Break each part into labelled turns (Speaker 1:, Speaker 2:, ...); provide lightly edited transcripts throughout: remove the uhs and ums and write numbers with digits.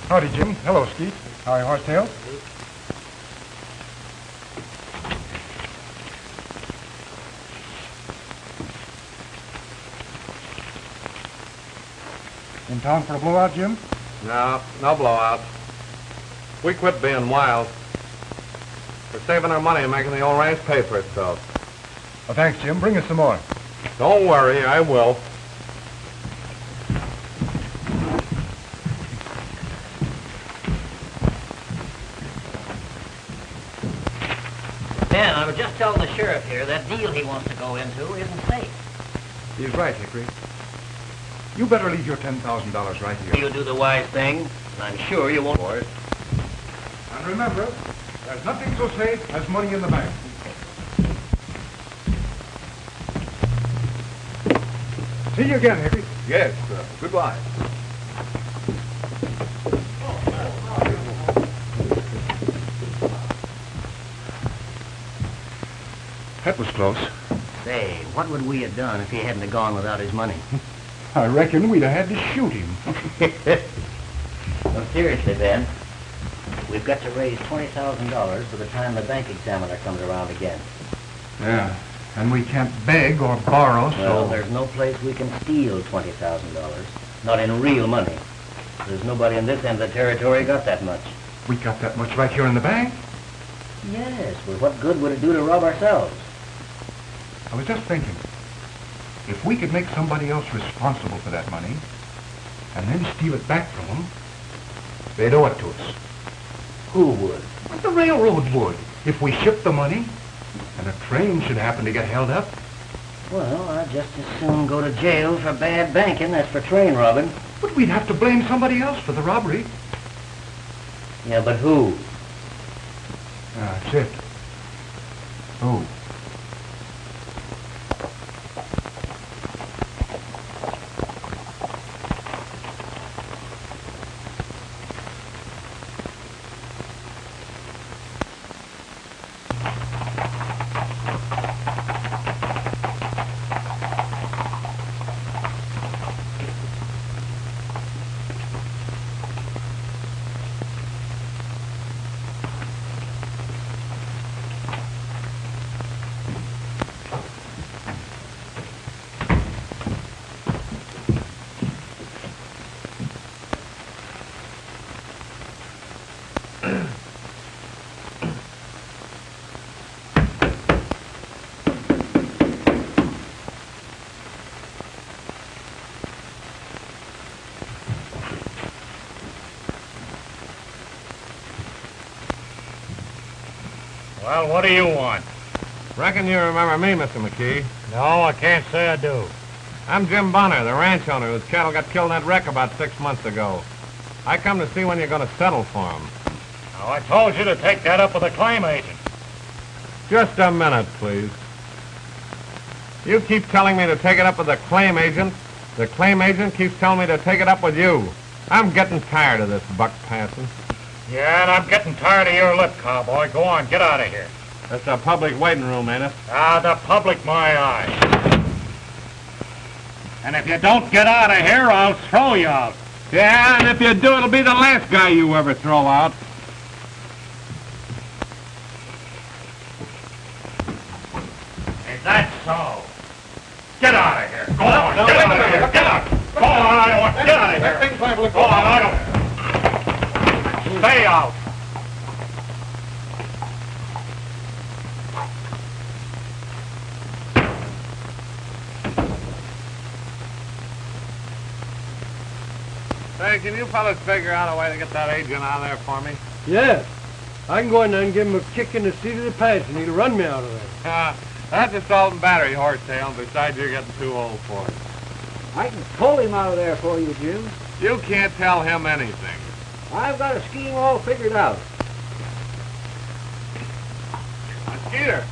Speaker 1: Howdy, Jim. Hello, Skeet. Howdy, Horsetail. In town for a blowout, Jim?
Speaker 2: No blowout. We quit being wild. We're saving our money and making the old ranch pay for itself.
Speaker 1: Well, thanks, Jim. Bring us some more.
Speaker 2: Don't worry, I will.
Speaker 3: Ben, I was just telling the sheriff here that deal he wants to go into isn't safe.
Speaker 1: He's right, Hickory. You better leave your $10,000 right here.
Speaker 3: You'll do the wise thing, and I'm sure you won't. For it.
Speaker 1: And remember, there's nothing so safe as money in the bank. See you again, Hickory.
Speaker 2: Yes, goodbye.
Speaker 1: That was close.
Speaker 3: Say, what would we have done if he hadn't have gone without his money?
Speaker 1: I reckon we'd have had to shoot him.
Speaker 3: No, seriously, Ben. We've got to raise $20,000 by the time the bank examiner comes around again.
Speaker 1: Yeah, and we can't beg or borrow, so...
Speaker 3: Well, there's no place we can steal $20,000. Not in real money. There's nobody in this end of the territory got that much.
Speaker 1: We got that much right here in the bank?
Speaker 3: Yes, well, what good would it do to rob ourselves?
Speaker 1: I was just thinking, if we could make somebody else responsible for that money, and then steal it back from them, they'd owe it to us.
Speaker 3: Who would?
Speaker 1: But the railroad would, if we shipped the money, and a train should happen to get held up.
Speaker 3: Well, I'd just as soon go to jail for bad banking as for train robbing.
Speaker 1: But we'd have to blame somebody else for the robbery.
Speaker 3: Yeah, but who?
Speaker 1: That's it. Who?
Speaker 4: Well, what do you want?
Speaker 2: Reckon you remember me, Mr. McKee.
Speaker 4: No, I can't say I do.
Speaker 2: I'm Jim Bonner, the ranch owner whose cattle got killed in that wreck about 6 months ago. I come to see when you're going to settle for them.
Speaker 4: Now, I told you to take that up with the claim agent.
Speaker 2: Just a minute, please. You keep telling me to take it up with the claim agent. The claim agent keeps telling me to take it up with you. I'm getting tired of this buck passing.
Speaker 4: Yeah, and I'm getting tired of your lip, cowboy. Go on, get out of here.
Speaker 2: That's a public waiting room, ain't it?
Speaker 4: Ah, the public, my eye. And if you don't get out of here, I'll throw you out.
Speaker 2: Yeah, and if you do, it'll be the last guy you ever throw out.
Speaker 4: Is that so? Get out of here. Go on, get out of here. Get out. Go on, I don't want. Get out of here. Go on, I don't. Stay out.
Speaker 2: Hey, can you fellas figure out a way to get that agent out of there for me?
Speaker 5: Yeah. I can go in there and give him a kick in the seat of the pants and he'll run me out of there.
Speaker 2: That's assault and battery, Horsetail. Besides, you're getting too old for it.
Speaker 5: I can pull him out of there for you, Jim.
Speaker 2: You can't tell him anything.
Speaker 5: I've got a scheme all figured out.
Speaker 2: Now, Skeeter,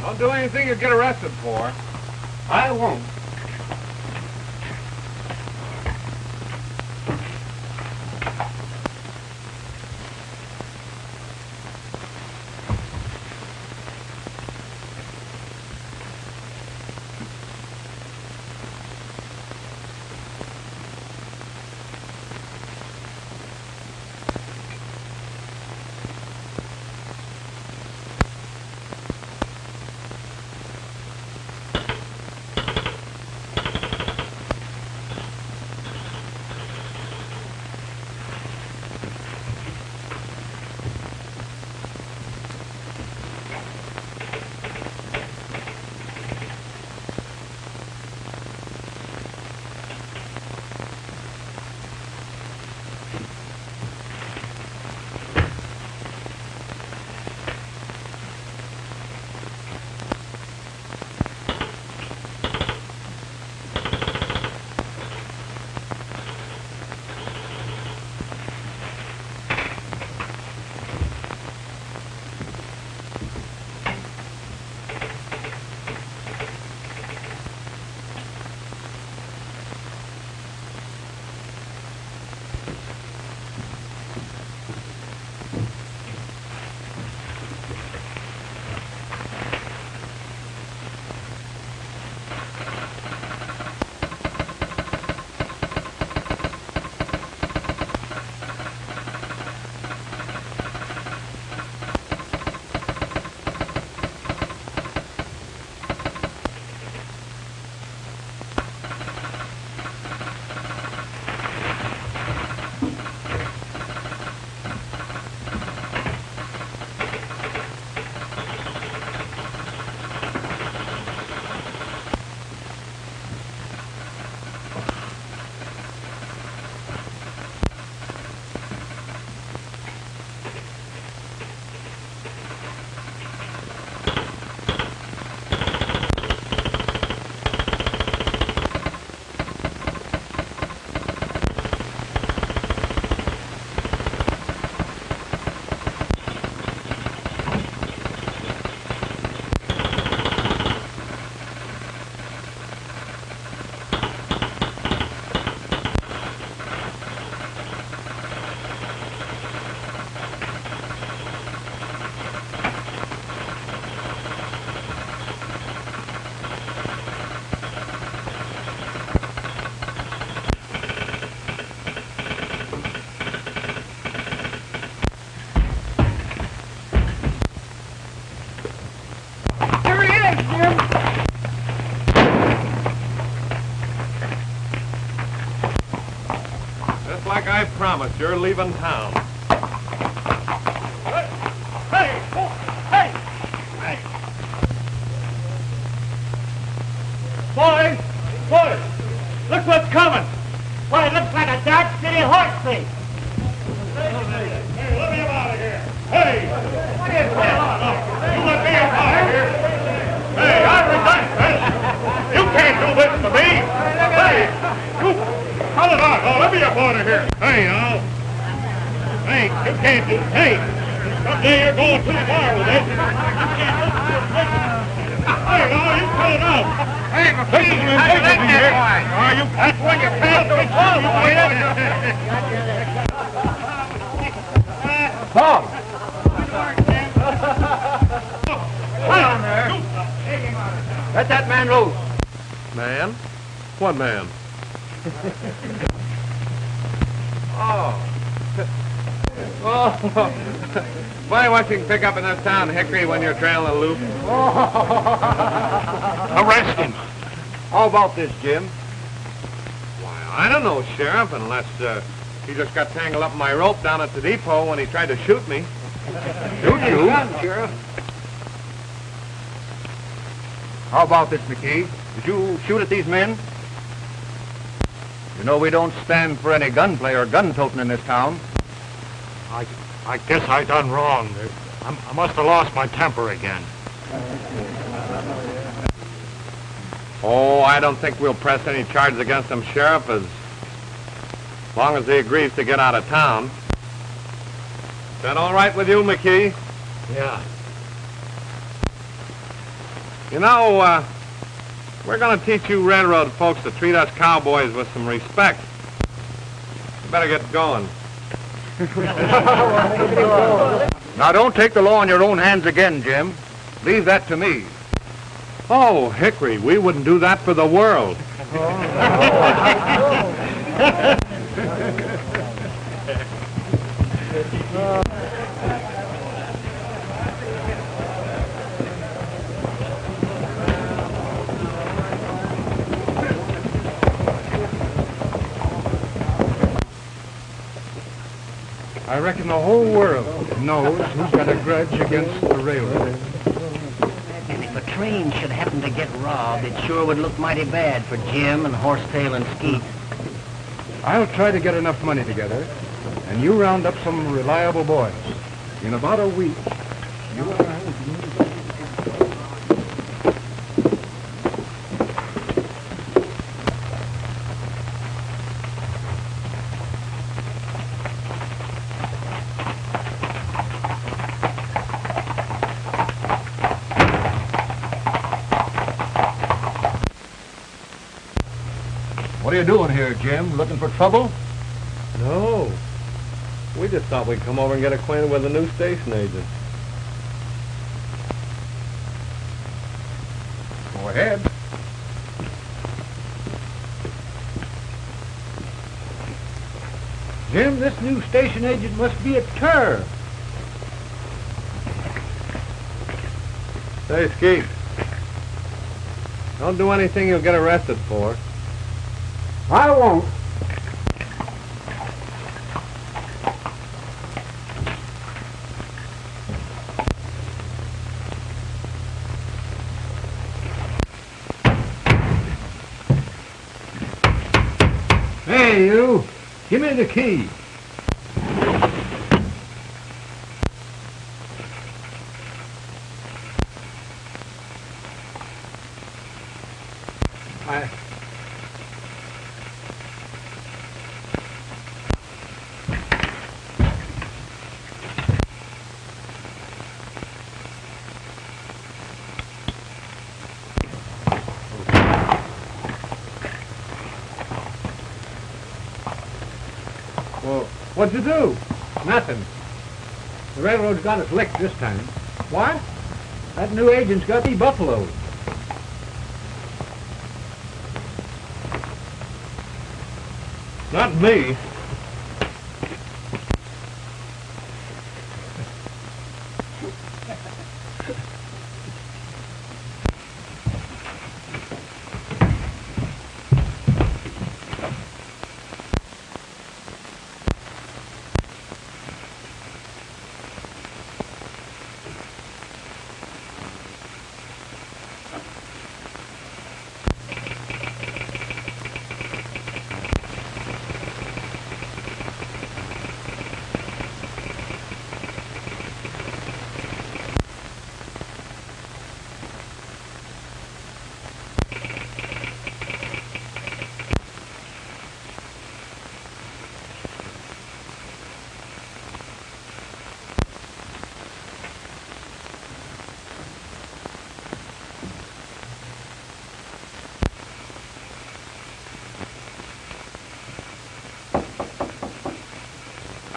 Speaker 2: don't do anything you'll get arrested for.
Speaker 5: I won't.
Speaker 2: Just like I promised, you're leaving town.
Speaker 4: Hey! Hey! Hey! Boys! Boys! Look what's coming! Why, it looks like a Dodge City horse thief! Hey, let me out of here! Hey! What is this? You let me out of here! Hey, I resent this! You can't do this to me! Hey! You... Cut it out! Oh, let me out of here! Hey, now! Hey, you can't do... Hey! Someday you're going too far with this! Hey, now, you cut it out! Hey, McKee, how you let that boy? Oh, you... That's when you pass the phone,
Speaker 5: Tom! Let that man loose.
Speaker 2: Man? What man? Oh. Funny what you can pick up in this town, Hickory, when you're trailing a loop.
Speaker 4: Arrest him.
Speaker 5: How about this, Jim?
Speaker 2: Why, I don't know, Sheriff, unless he just got tangled up in my rope down at the depot when he tried to shoot me.
Speaker 5: Shoot you? Sheriff. How about this, McKee? Did you shoot at these men? You know we don't stand for any gunplay or gun-toting in this town.
Speaker 4: I guess I done wrong. I must have lost my temper again.
Speaker 2: Oh, I don't think we'll press any charges against him, Sheriff, as long as he agrees to get out of town. Is that all right with you, McKee?
Speaker 4: Yeah.
Speaker 2: You know, we're going to teach you railroad folks to treat us cowboys with some respect. You better get going.
Speaker 5: Now, don't take the law in your own hands again, Jim. Leave that to me.
Speaker 2: Oh, Hickory, we wouldn't do that for the world.
Speaker 1: I reckon the whole world knows who's got a grudge against the railroad.
Speaker 3: And if a train should happen to get robbed, it sure would look mighty bad for Jim and Horsetail and Skeet.
Speaker 1: I'll try to get enough money together, and you round up some reliable boys. In about a week, you and I...
Speaker 5: What are you doing here, Jim? Looking for trouble?
Speaker 2: No. We just thought we'd come over and get acquainted with the new station agent.
Speaker 5: Go ahead.
Speaker 1: Jim, this new station agent must be a cur.
Speaker 2: Say, Skeet, don't do anything you'll get arrested for.
Speaker 1: I won't. Hey, you. Give me the key.
Speaker 5: Well, what'd you do?
Speaker 1: Nothing. The railroad's got us licked this time. What? That new agent's got me buffaloed.
Speaker 2: Not me.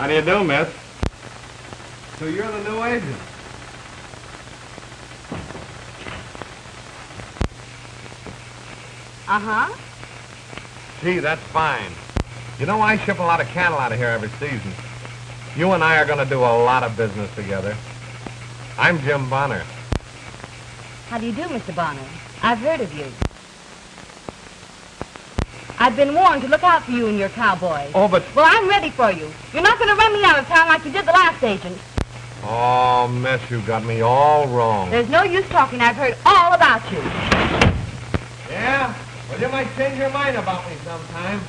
Speaker 2: How do you do, miss? So you're the new agent.
Speaker 6: Uh-huh.
Speaker 2: Gee, that's fine. You know, I ship a lot of cattle out of here every season. You and I are going to do a lot of business together. I'm Jim Bonner.
Speaker 6: How do you do, Mr. Bonner? I've heard of you. I've been warned to look out for you and your cowboys.
Speaker 2: Oh, but...
Speaker 6: Well, I'm ready for you. You're not going to run me out of town like you did the last agent.
Speaker 2: Oh, miss, you got me all wrong.
Speaker 6: There's no use talking. I've heard all about you.
Speaker 2: Yeah? Well, you might change your mind about me sometime.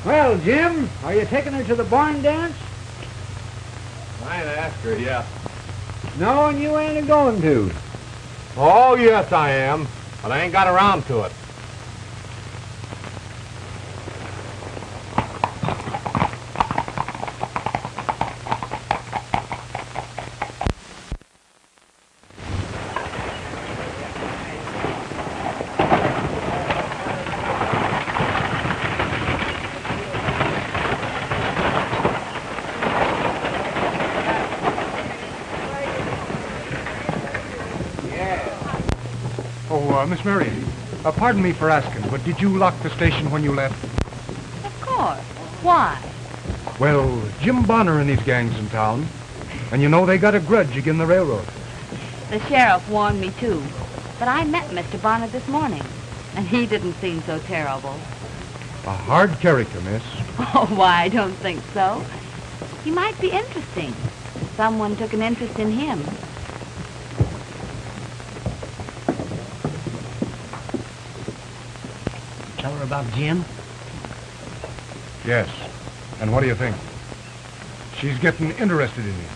Speaker 7: Well, Jim, are you taking her to the barn dance?
Speaker 2: I'd ask her, yes.
Speaker 7: No, and you ain't going to.
Speaker 2: Oh, yes, I am. But I ain't got around to it.
Speaker 1: Miss Mary, pardon me for asking, but did you lock the station when you left?
Speaker 6: Of course. Why?
Speaker 1: Well, Jim Bonner and his gang's in town, and you know they got a grudge against the railroad.
Speaker 6: The sheriff warned me, too. But I met Mr. Bonner this morning, and he didn't seem so terrible.
Speaker 1: A hard character, miss.
Speaker 6: Oh, why, I don't think so. He might be interesting. Someone took an interest in him.
Speaker 3: Tell her about Jim?
Speaker 1: Yes. And what do you think? She's getting interested in him.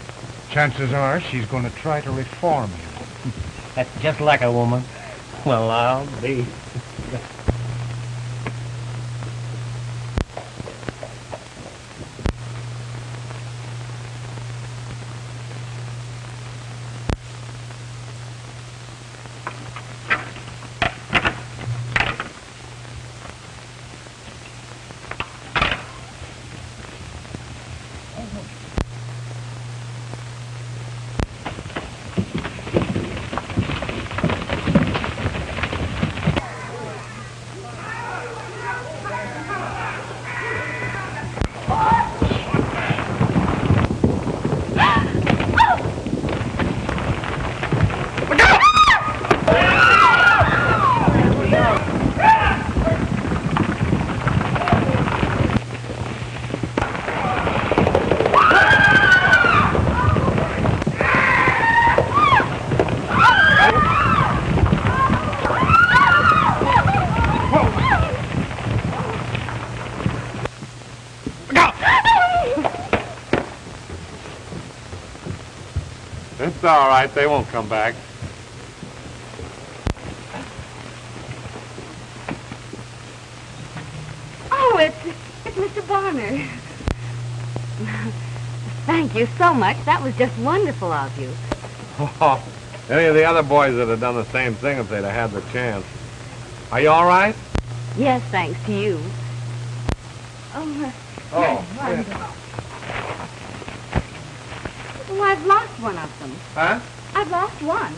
Speaker 1: Chances are she's going to try to reform him.
Speaker 3: That's just like a woman. Well, I'll be.
Speaker 2: It's all right. They won't come back.
Speaker 6: Oh, it's Mr. Bonner. Thank you so much. That was just wonderful of you.
Speaker 2: Oh, any of the other boys would have done the same thing if they'd have had the chance. Are you all right?
Speaker 6: Yes, thanks to you.
Speaker 2: Oh.
Speaker 6: Well, I've lost one of them.
Speaker 2: Huh?
Speaker 6: I've lost one.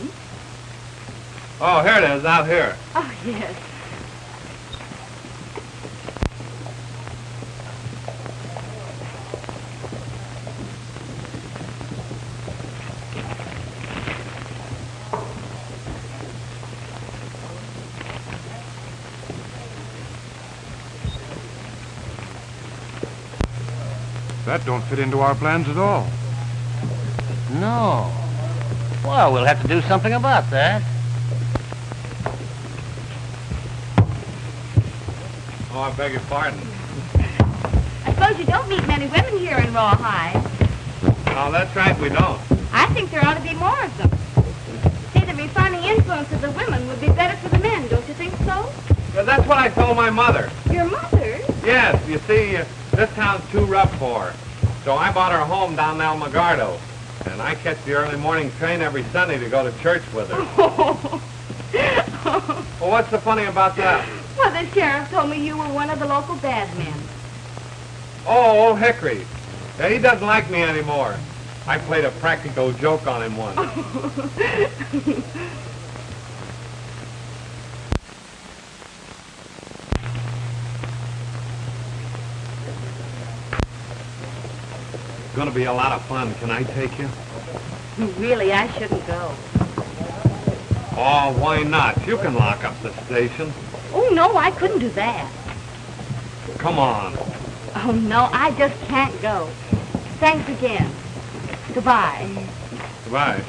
Speaker 2: Oh, here it is, out here.
Speaker 6: Oh, yes.
Speaker 1: That don't fit into our plans at all.
Speaker 3: No. Well, we'll have to do something about that.
Speaker 2: Oh, I beg your pardon.
Speaker 6: I suppose you don't meet many women here in Rawhide.
Speaker 2: Oh, that's right, we don't.
Speaker 6: I think there ought to be more of them. See, the refining influence of the women would be better for the men, don't you think so?
Speaker 2: Well, that's what I told my mother.
Speaker 6: Your mother?
Speaker 2: Yes, you see, this town's too rough for her. So I bought her a home down in El Magardo. And I catch the early morning train every Sunday to go to church with her. Well, what's so funny about that?
Speaker 6: Well, the sheriff told me you were one of the local bad men.
Speaker 2: Oh, old Hickory. Yeah, he doesn't like me anymore. I played a practical joke on him once. Gonna be a lot of fun. Can I take you?
Speaker 6: Really, I shouldn't go.
Speaker 2: Oh, why not? You can lock up the station.
Speaker 6: Oh, no, I couldn't do that.
Speaker 2: Come on.
Speaker 6: Oh, no, I just can't go. Thanks again. Goodbye.
Speaker 2: Goodbye.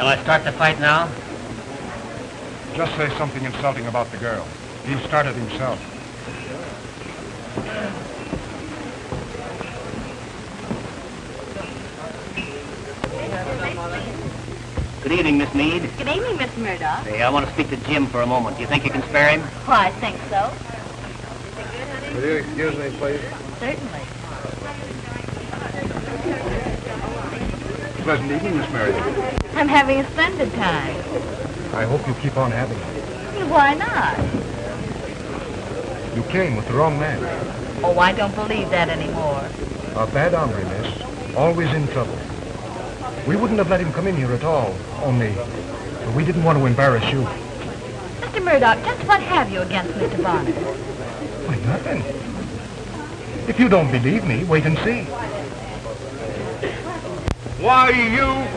Speaker 3: Shall I start the fight now?
Speaker 1: Just say something insulting about the girl. He started himself.
Speaker 3: Good evening, Miss Meade.
Speaker 6: Good evening, Mr. Murdock.
Speaker 3: Hey, I want to speak to Jim for a moment. Do you think you can spare him?
Speaker 6: Oh, I think so.
Speaker 2: Will you excuse me, please?
Speaker 6: Certainly.
Speaker 1: Pleasant evening, Miss Meredith.
Speaker 6: I'm having a splendid time.
Speaker 1: I hope you keep on having it.
Speaker 6: Why not?
Speaker 1: You came with the wrong man.
Speaker 6: Oh, I don't believe that anymore.
Speaker 1: A bad hombre, miss. Always in trouble. We wouldn't have let him come in here at all, only we didn't want to embarrass you.
Speaker 6: Mr. Murdock, just what have you against Mr. Bonner?
Speaker 1: Why, nothing. If you don't believe me, wait and see.
Speaker 2: Why, you...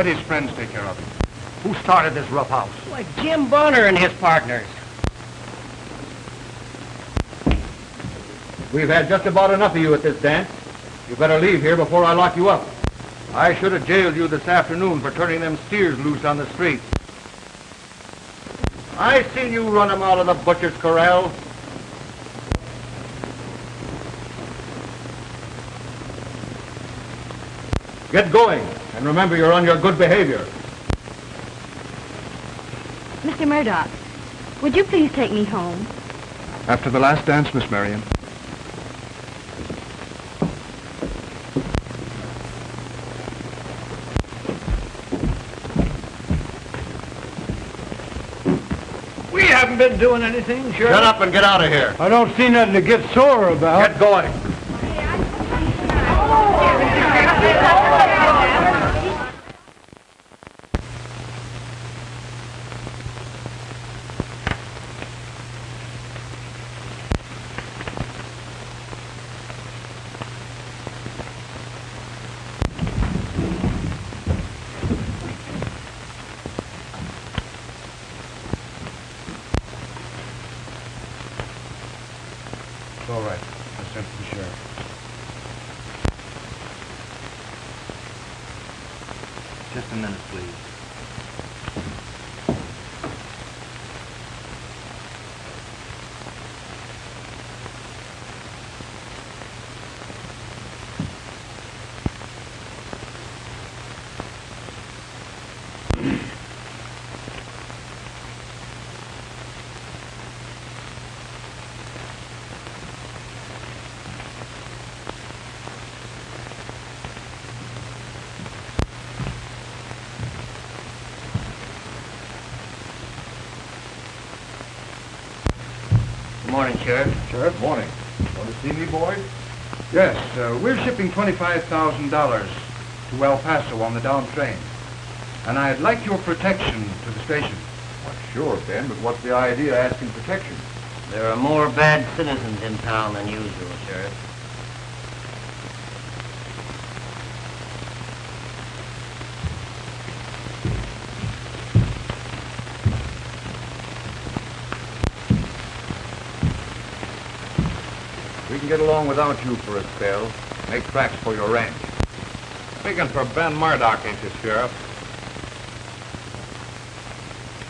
Speaker 1: Let his friends take care of him.
Speaker 5: Who started this rough house?
Speaker 3: Why, Jim Bonner and his partners.
Speaker 5: We've had just about enough of you at this dance. You better leave here before I lock you up. I should have jailed you this afternoon for turning them steers loose on the street. I seen you run them out of the butcher's corral. Get going, and remember you're on your good behavior.
Speaker 6: Mr. Murdock, would you please take me home?
Speaker 1: After the last dance, Miss Marion.
Speaker 7: We haven't been doing anything, Sheriff.
Speaker 5: Shut up and get out of here.
Speaker 7: I don't see nothing to get sore about.
Speaker 5: Get going.
Speaker 1: It's all right. I sent for the sheriff.
Speaker 3: Just a minute, please. Good morning, Sheriff.
Speaker 1: Sheriff?
Speaker 5: Morning. Want to see me, boys?
Speaker 1: Yes, we're shipping $25,000 to El Paso on the down train. And I'd like your protection to the station.
Speaker 5: Well, sure, Ben, but what's the idea asking protection?
Speaker 3: There are more bad citizens in town than usual, Sheriff.
Speaker 5: We can get along without you for a spell. Make tracks for your ranch.
Speaker 2: Speaking for Ben Murdock, ain't you, Sheriff?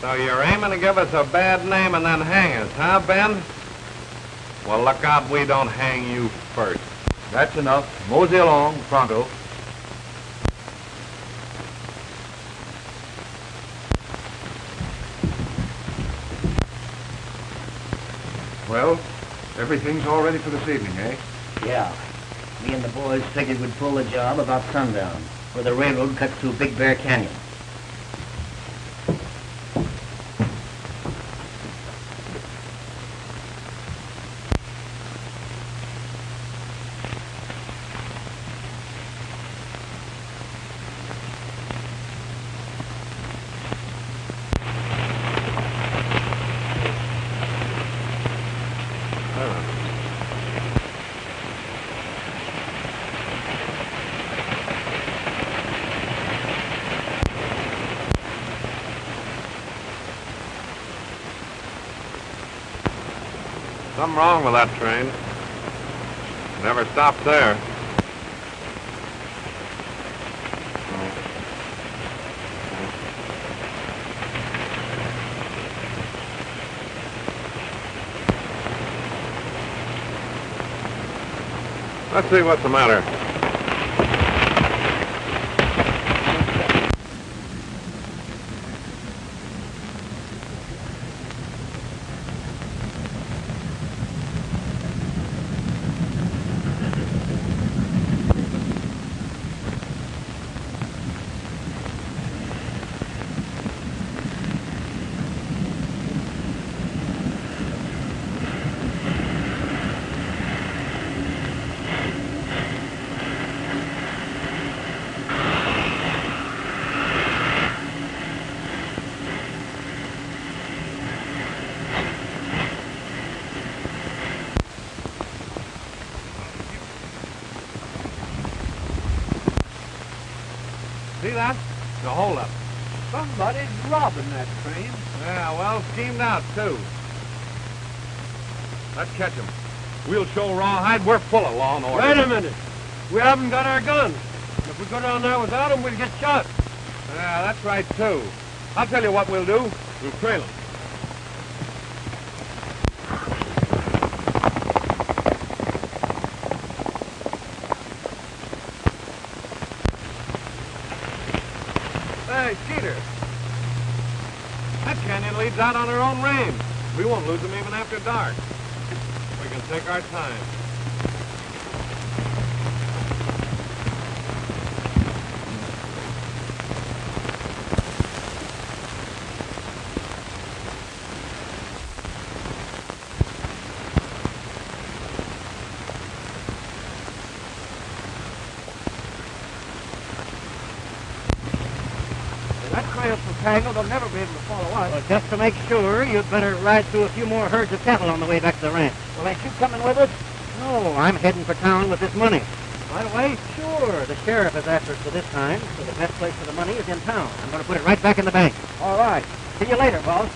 Speaker 2: So you're aiming to give us a bad name and then hang us, huh, Ben? Well, look out we don't hang you first.
Speaker 5: That's enough. Mosey along, pronto.
Speaker 1: Well, everything's all ready for this evening, eh?
Speaker 3: Yeah. Me and the boys figured we'd pull the job about sundown, where the railroad cuts through Big Bear Canyon.
Speaker 2: Something wrong with that train. Never stopped there. Let's see what's the matter.
Speaker 7: Somebody's robbing that train.
Speaker 2: Yeah, well, schemed out, too. Let's catch him. We'll show Rawhide we're full of law and order.
Speaker 7: Wait a minute. We haven't got our guns. If we go down there without them, we'll get shot.
Speaker 2: Yeah, that's right, too. I'll tell you what we'll do. We'll trail him. Hey, Skeeter. That canyon leads out on our own range. We won't lose them even after dark. We can take our time.
Speaker 7: That trail's so tangled, they'll never be able to follow us.
Speaker 3: Well, just to make sure, you'd better ride through a few more herds of cattle on the way back to the ranch.
Speaker 7: Well, ain't you coming with us?
Speaker 3: No, I'm heading for town with this money. Right away? Sure. The sheriff is after us for this time, so the best place for the money is in town. I'm going to put it right back in the bank.
Speaker 7: All right.
Speaker 3: See you later, boss.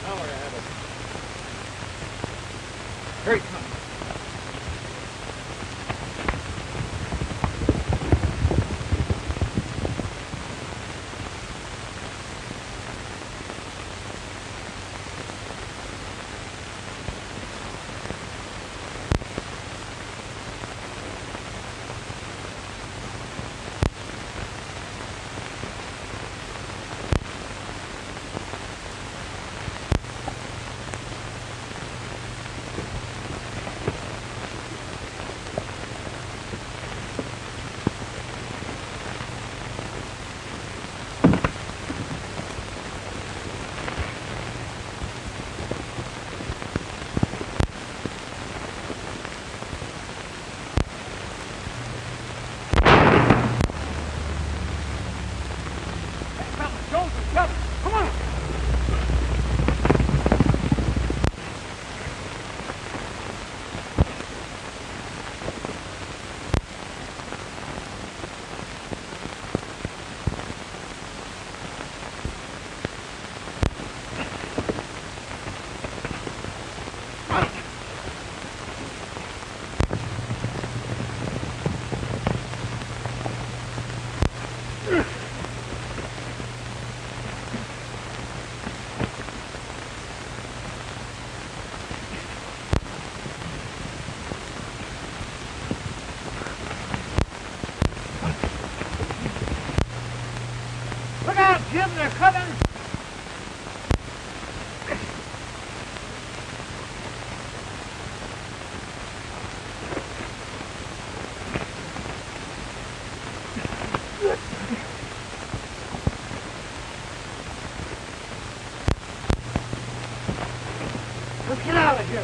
Speaker 2: Now we're at it. Here he comes.
Speaker 7: Look out, Jim, they're coming. Let's get out of here.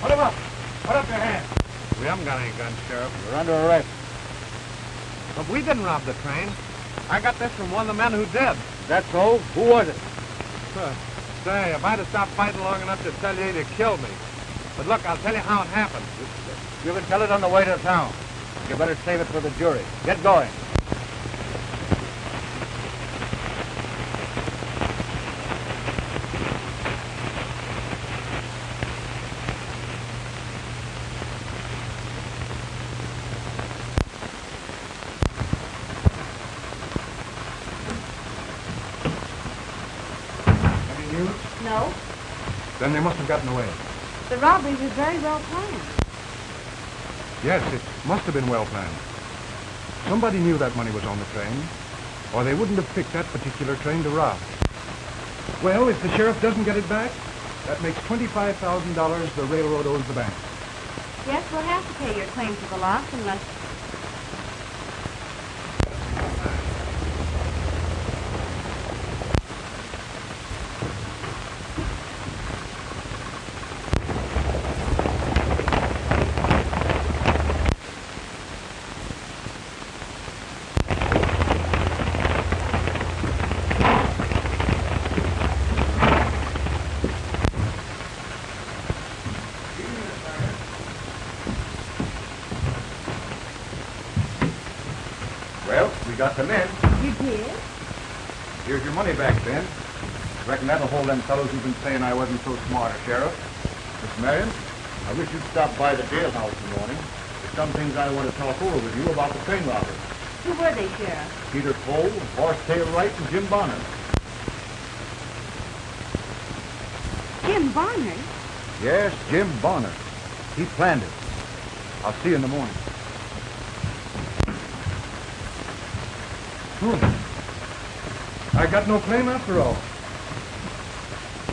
Speaker 4: Put him up. Put up your hands.
Speaker 2: We haven't got any guns, Sheriff.
Speaker 5: You're under arrest.
Speaker 2: But we didn't rob the train. I got this from one of the men who did.
Speaker 5: That's so? Who was it?
Speaker 2: Say, if I'd have stopped fighting long enough to tell you, you'd have killed me. But look, I'll tell you how it happened.
Speaker 5: You can tell it on the way to town. You better save it for the jury. Get going.
Speaker 1: Any news?
Speaker 6: No,
Speaker 1: Then they must have gotten away.
Speaker 6: the robbery was very well planned.
Speaker 1: Yes, it must have been well planned. Somebody knew that money was on the train, or they wouldn't have picked that particular train to rob. Well, if the sheriff doesn't get it back, that makes $25,000 the railroad owes the bank.
Speaker 6: Yes, we'll have to pay your claim to the loss unless...
Speaker 5: Well, we got them in.
Speaker 6: You did?
Speaker 5: Here's your money back, Ben. Reckon that'll hold them fellows who've been saying I wasn't so smart, Sheriff. Miss Marion, I wish you'd stop by the jailhouse in the morning. There's some things I want to talk over with you about the train robbery.
Speaker 6: Who were they, Sheriff?
Speaker 5: Peter Cole, Horsetail Wright, and Jim Bonner.
Speaker 6: Jim Barnard?
Speaker 5: Yes, Jim Bonner. He planned it. I'll see you in the morning.
Speaker 1: I got no claim after all.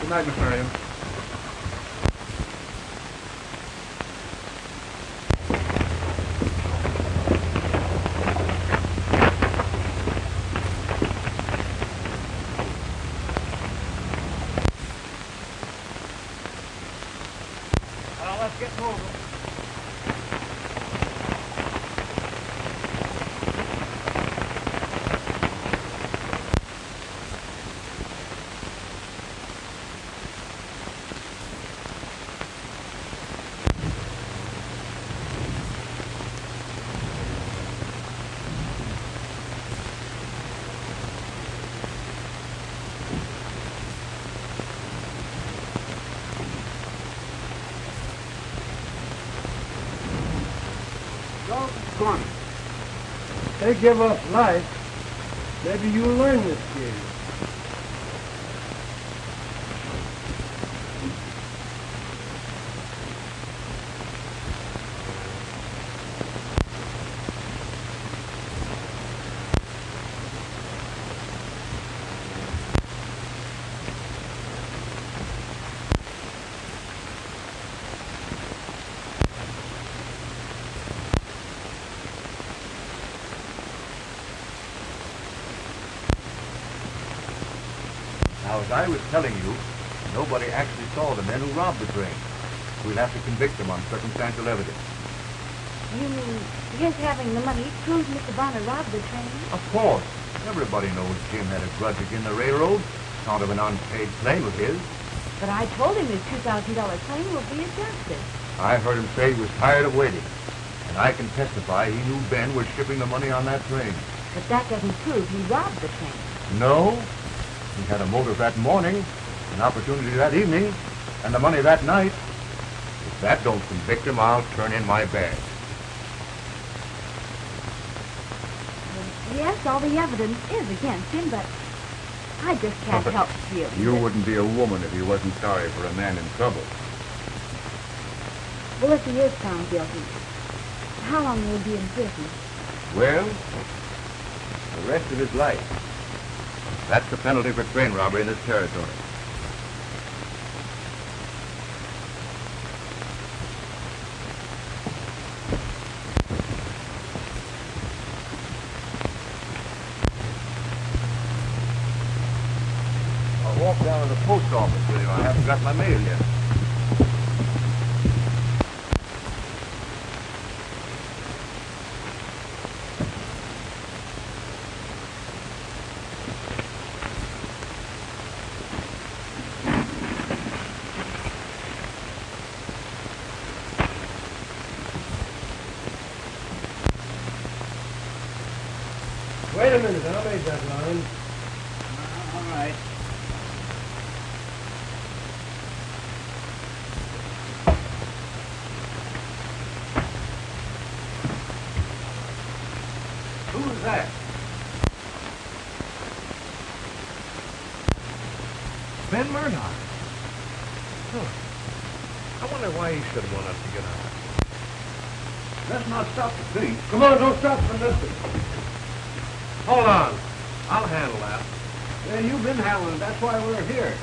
Speaker 1: Good night, Miss Marion.
Speaker 7: Well, let's get moving.
Speaker 3: Gone.
Speaker 7: They give up life. Maybe you'll learn this game.
Speaker 5: Now, as I was telling you, nobody actually saw the men who robbed the train. We'll have to convict them on circumstantial evidence.
Speaker 6: You mean his having the money proves Mr. Bonner robbed the train?
Speaker 5: Of course. Everybody knows Jim had a grudge against the railroad. Account of an unpaid claim of his.
Speaker 6: But I told him his $2,000 claim will be adjusted.
Speaker 5: I heard him say he was tired of waiting. And I can testify he knew Ben was shipping the money on that train.
Speaker 6: But that doesn't prove he robbed the train.
Speaker 5: No. He had a motive that morning, an opportunity that evening, and the money that night. If that don't convict him, I'll turn in my badge.
Speaker 6: Yes, all the evidence is against him, but I just can't help feeling
Speaker 5: You
Speaker 6: that-
Speaker 5: wouldn't be a woman if you wasn't sorry for a man in trouble.
Speaker 6: Well, if he is found guilty, how long will he be in prison?
Speaker 5: Well, the rest of his life. That's the penalty for train robbery in this territory. I'll walk down to the post office with you. I haven't got my mail yet.
Speaker 7: Wait a minute, I'll make that line.
Speaker 3: All right.
Speaker 5: Who's that?
Speaker 1: Ben Murdock. Huh. I wonder why he should want us to get out.
Speaker 5: Let's not stop to think.
Speaker 7: Come on, don't stop for nothing.
Speaker 1: Hold on. I'll handle that.
Speaker 5: Yeah, you've been handling it. That's why we're here.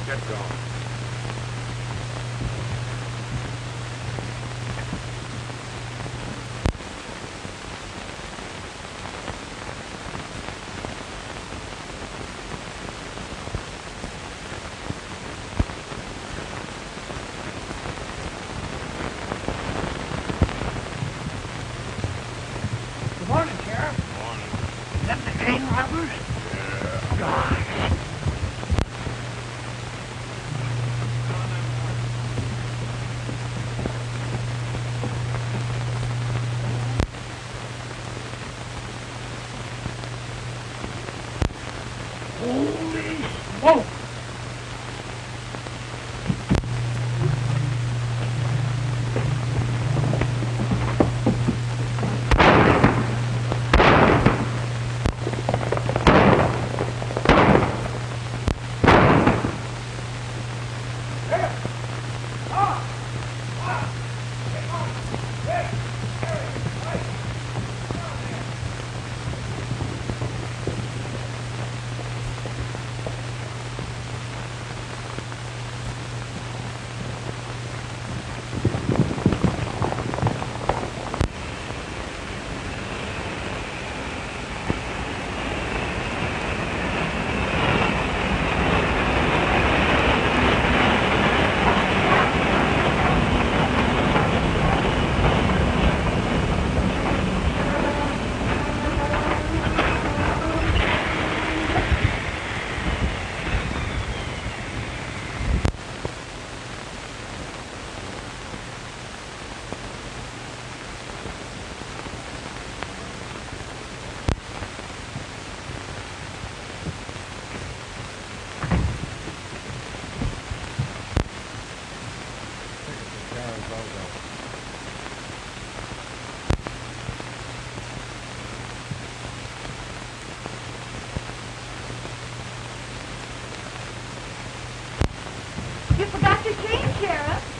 Speaker 1: Get going.
Speaker 3: Good morning, Sheriff. Good morning. Is that the train robbers? Yeah. Gosh. Holy smoke!
Speaker 6: Watch your chain, Sheriff.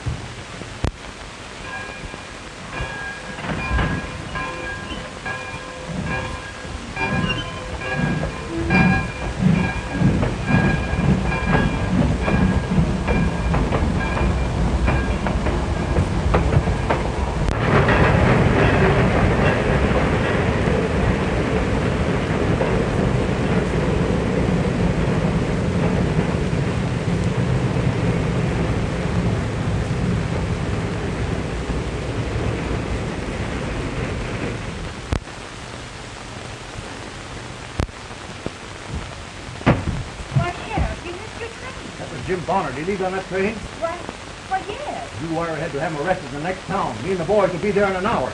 Speaker 5: Jim Bonner, did he leave on that train?
Speaker 6: Why, yes.
Speaker 5: You wire ahead to have him arrested in the next town. Me and the boys will be there in an hour.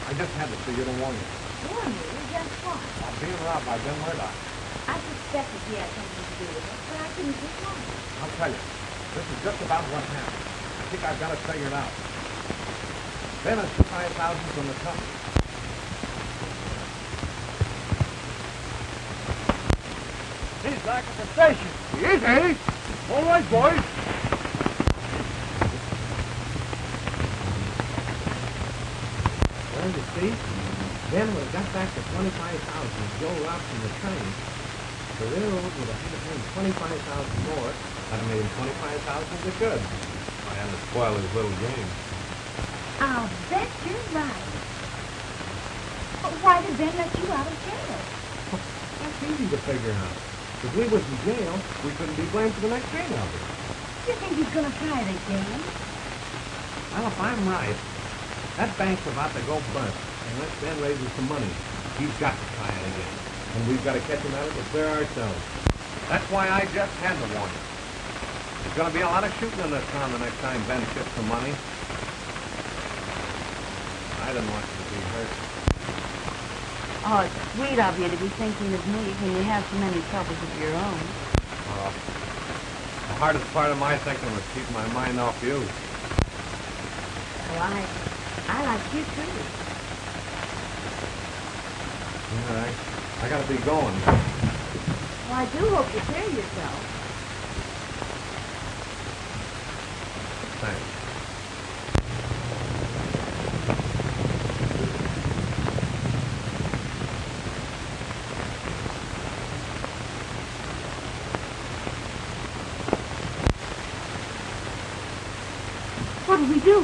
Speaker 2: I just had to see you to warn you.
Speaker 6: Warn you? Just what?
Speaker 2: I'm being robbed by Ben Murdock.
Speaker 6: I suspected he had something to do with it, but I couldn't get one.
Speaker 2: I'll tell you. This is just about what happened. I think I've got it figured out. Ben has $5,000 from the company.
Speaker 7: He's back at the station.
Speaker 1: He is, eh? All right, boys.
Speaker 2: Well, you see, Ben would have got back the $25,000 Joe robbed from the train. The railroad would have had to pay him $25,000 more. That made him $25,000 to good. I had to spoil his little game.
Speaker 6: I'll bet you're right. But why did Ben let you out of jail?
Speaker 2: That's easy to figure out. If we was in jail, we couldn't be blamed for the next train robbery.
Speaker 6: You think he's going to try it again?
Speaker 2: Well, if I'm right, that bank's about to go bust. Unless Ben raises some money, he's got to try it again. And we've got to catch him out of it clear ourselves. That's why I just had to warn you. There's going to be a lot of shooting in this town the next time Ben shifts some money. I didn't want you to be hurt.
Speaker 6: Oh, it's sweet of you to be thinking of me when you have so many troubles of your own.
Speaker 2: The hardest part of my thinking was keeping my mind off you.
Speaker 6: Well, I like you too.
Speaker 2: All right. I got to be going.
Speaker 6: Well, I do hope you clear yourself.
Speaker 2: Thanks.
Speaker 6: What do we do?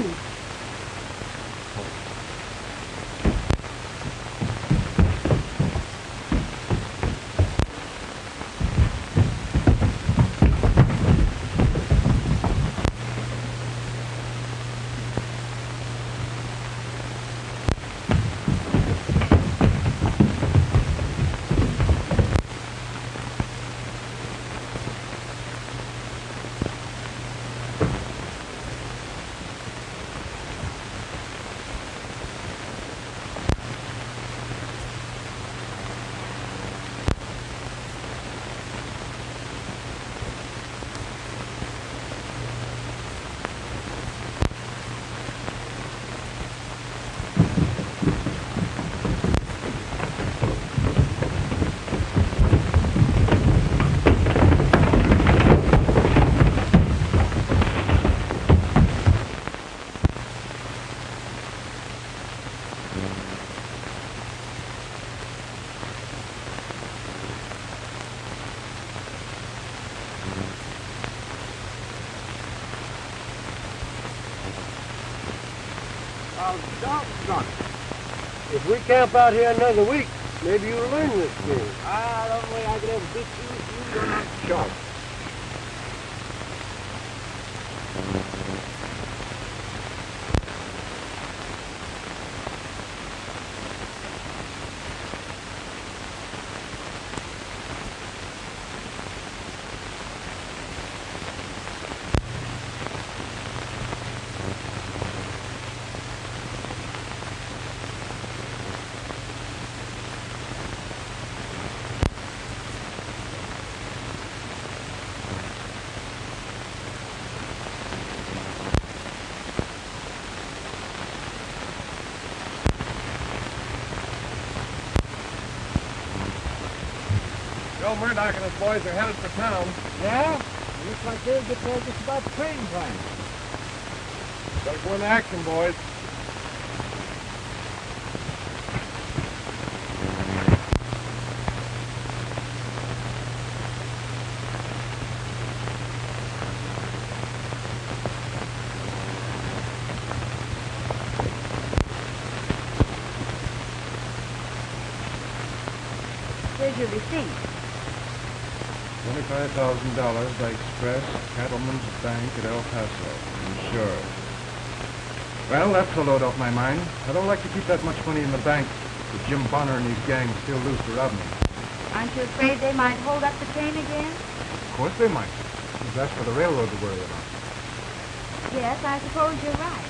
Speaker 7: Well, doggone it. If we camp out here another week, maybe you'll learn this game.
Speaker 3: The only way I could ever beat you're not sharp.
Speaker 2: Joe Murdock and his boys are headed for town.
Speaker 3: Yeah? Looks like they'll get there just about train time.
Speaker 2: Better go into action, boys.
Speaker 6: Here's your receipt.
Speaker 1: $25,000 by express, Cattleman's Bank at El Paso. Insured. Well, that's a load off my mind. I don't like to keep that much money in the bank with Jim Bonner and his gang still loose to rob me.
Speaker 6: Aren't you afraid they might hold up the train again?
Speaker 1: Of course they might. That's for the railroad to worry about.
Speaker 6: Yes, I suppose you're right.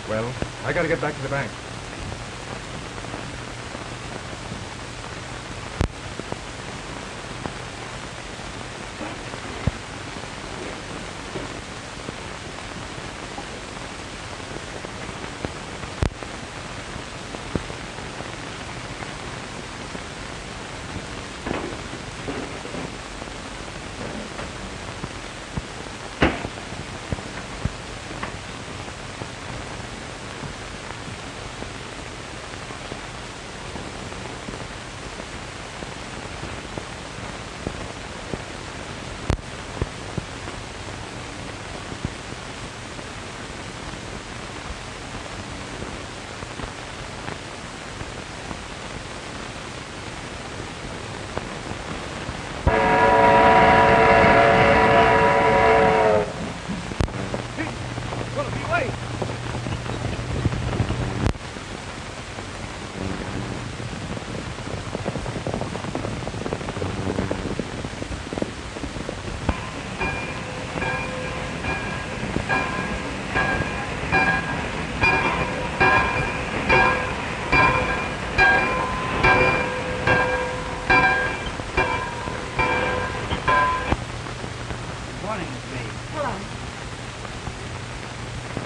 Speaker 1: Well, I gotta get back to the bank.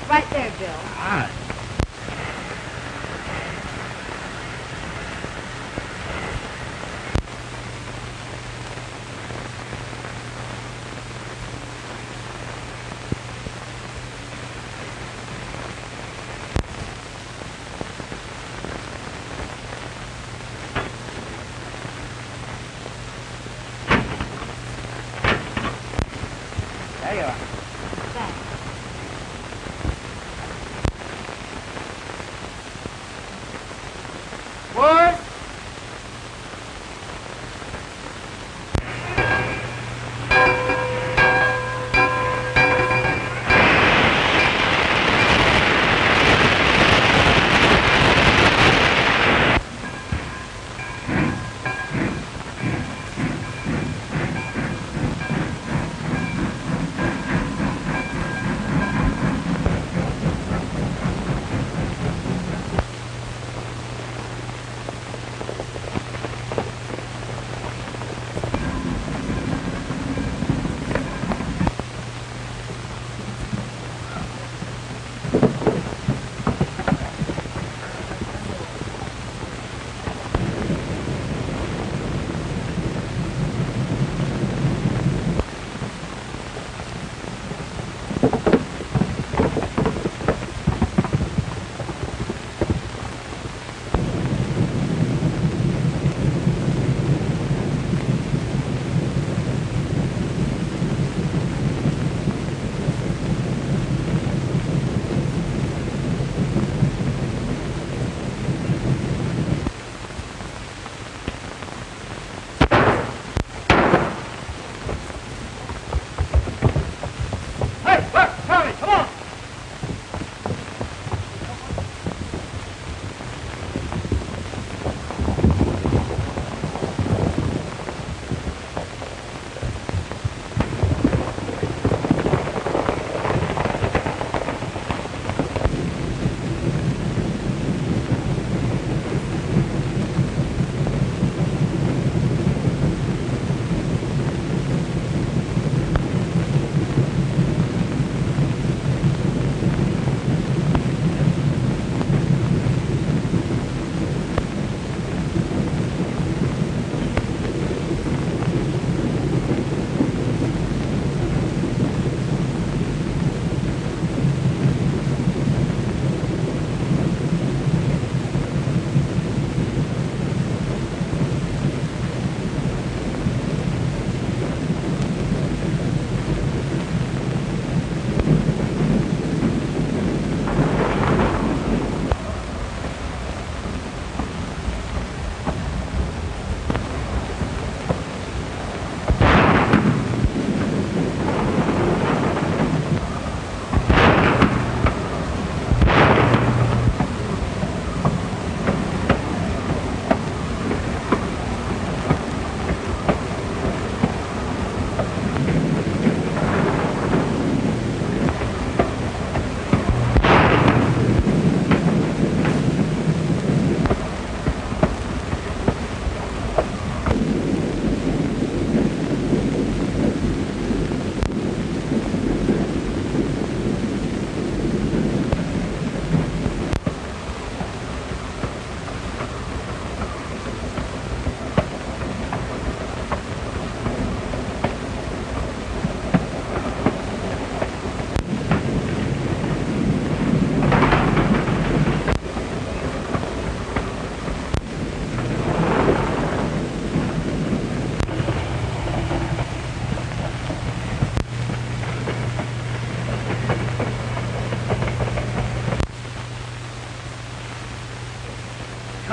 Speaker 6: Right there, Bill.
Speaker 3: Ah. There you are.
Speaker 6: Thanks.
Speaker 3: What?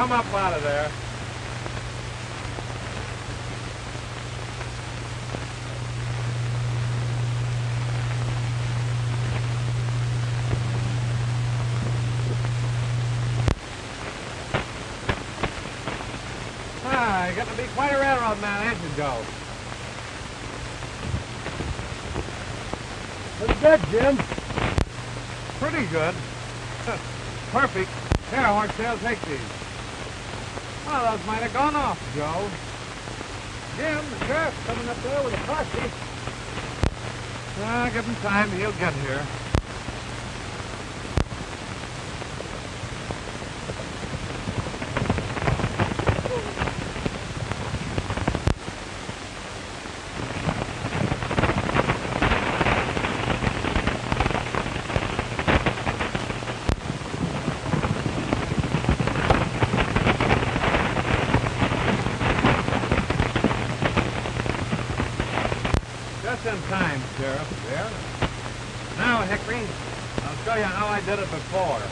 Speaker 2: Come up out of there. You're getting to be quite a railroad man, ain't you, Joe?
Speaker 7: What's that, Jim?
Speaker 2: Pretty good. Perfect. Here, Horsetail, take these. Well, those might have gone off, Joe.
Speaker 7: Jim, the sheriff's coming up there with a posse.
Speaker 2: Give him time. He'll get here. Just in time, Sheriff. There. Now, Hickory, I'll show you how I did it before.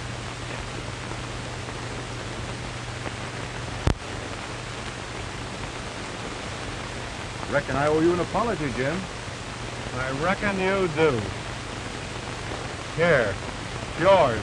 Speaker 5: Reckon I owe you an apology, Jim.
Speaker 2: I reckon you do. Here, it's yours.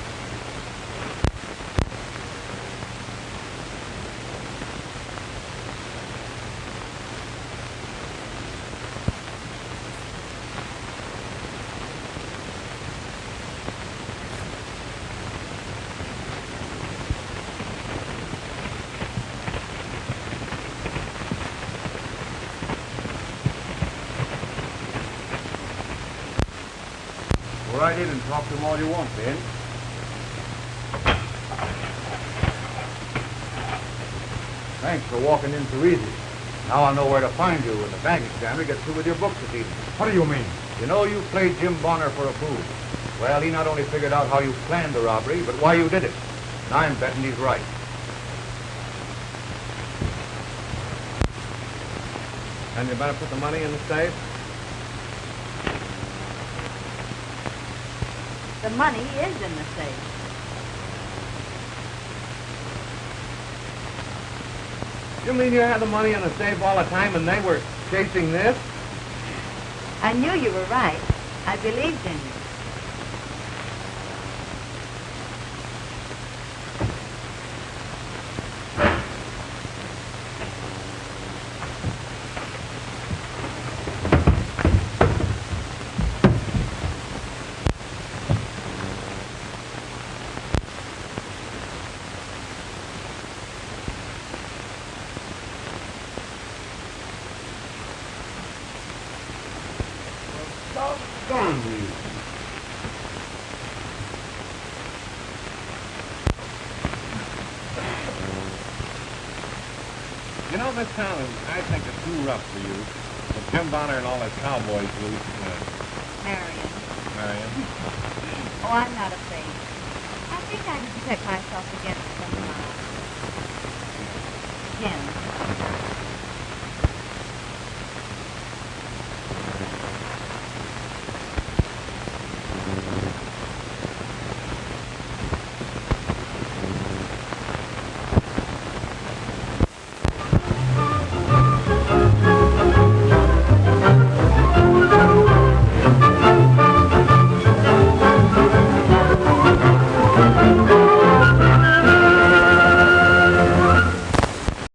Speaker 5: Go right in and talk to him all you want, Ben. Thanks for walking in so easy. Now I'll know where to find you when the bank examiner gets through with your books this evening.
Speaker 1: What do you mean?
Speaker 5: You know you played Jim Bonner for a fool. Well, he not only figured out how you planned the robbery, but why you did it. And I'm betting he's right.
Speaker 2: And you better put the money in the safe.
Speaker 6: The money is in the safe.
Speaker 2: You mean you had the money in the safe all the time and they were chasing this?
Speaker 6: I knew you were right. I believed in you.
Speaker 5: Gone with you.
Speaker 2: You know, Miss Town, I think it's too rough for you. With Jim Bonner and all his cowboys loose.
Speaker 6: Marion.
Speaker 2: Marion.
Speaker 6: Oh, I'm not afraid. I think I can protect myself against some, him.